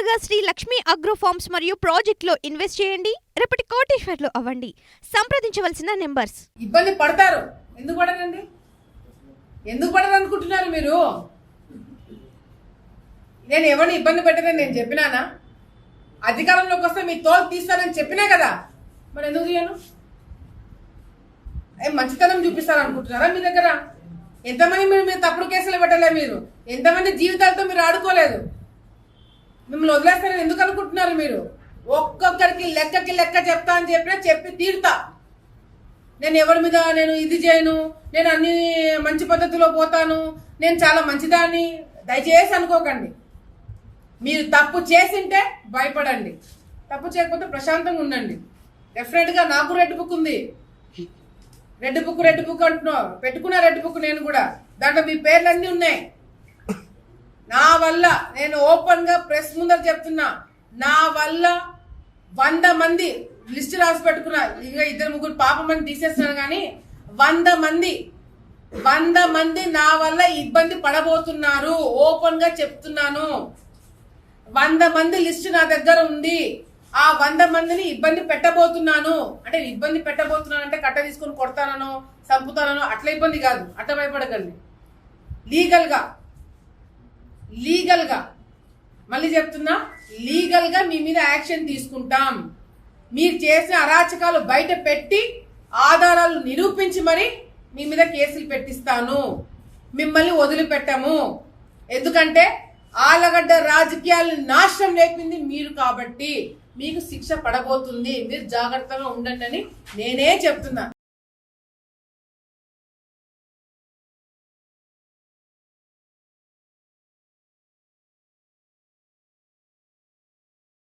త్వరగా Shri Lakshmi agro forms మరియు project లో ఇన్వెస్ట్ చేయండి. రేపటి కోటీశ్వర్లు అవ్వండి. సంప్రదించవలసిన నెంబర్స్. ఇబ్బంది పడతారు. ఎందుకు పడరండి? ఎందుకు పడరు అనుకుంటున్నారు మీరు? నేను ఎవరిని ఇబ్బంది పెట్టదని నేను చెప్పినానా? అధికారంలోకి వస్తే మీ తోలు తీస్తానని చెప్పినా కదా, మరి ఎందుకు తీయను? మంచితనం చూపిస్తారనుకుంటున్నారా? మీ దగ్గర ఎంతమంది మీరు తప్పుడు కేసులు పెట్టలే, మీరు ఎంతమంది జీవితాలతో మీరు ఆడుకోలేదు. మిమ్మల్ని వదిలేస్తారని ఎందుకు అనుకుంటున్నారు మీరు? ఒక్కొక్కరికి లెక్క చెప్తా అని చెప్పినా చెప్పి తీరుతా. నేను ఎవరి మీద నేను ఇది చేయను, నేను అన్ని మంచి పద్ధతిలో పోతాను, నేను చాలా మంచిదాన్ని దయచేసి అనుకోకండి. మీరు తప్పు చేసింటే భయపడండి, తప్పు చేయకపోతే ప్రశాంతంగా ఉండండి. డెఫినెట్గా నాకు రెడ్ బుక్ ఉంది. రెడ్ బుక్ అంటున్నావు, పెట్టుకున్నా రెడ్ బుక్ నేను కూడా. దాంట్లో మీ పేర్లన్నీ ఉన్నాయి. నా వల్ల నేను ఓపెన్ గా ప్రెస్ ముందర చెప్తున్నా, నా వల్ల 100 మంది లిస్ట్ రాసి పెట్టుకున్నా. ఇక 2-3 పాపం మంది తీసేస్తున్నాను, కానీ 100 మంది నా వల్ల ఇబ్బంది పడబోతున్నారు. ఓపెన్ గా చెప్తున్నాను. 100 మంది లిస్ట్ నా దగ్గర ఉంది. ఆ 100 మందిని ఇబ్బంది పెట్టబోతున్నాను. అంటే ఇబ్బంది పెట్టబోతున్నాను అంటే కట్ట తీసుకొని కొడతానో చంపుతానో అట్లా ఇబ్బంది కాదు, అట్లా భయపడకండి. లీగల్ గా మళ్ళీ చెప్తున్నా, లీగల్ గా మీ మీద యాక్షన్ తీసుకుంటాం. మీరు చేసిన అరాచకాలు బయట పెట్టి ఆధారాలు నిరూపించి మరి మీ మీద కేసులు పెట్టిస్తాను. మిమ్మల్ని వదిలిపెట్టము. ఎందుకంటే ఆలగడ్డ రాజకీయాలను నాశనం లేపింది మీరు కాబట్టి మీకు శిక్ష పడబోతుంది. మీరు జాగ్రత్తగా ఉండండి అని నేనే చెప్తున్నా.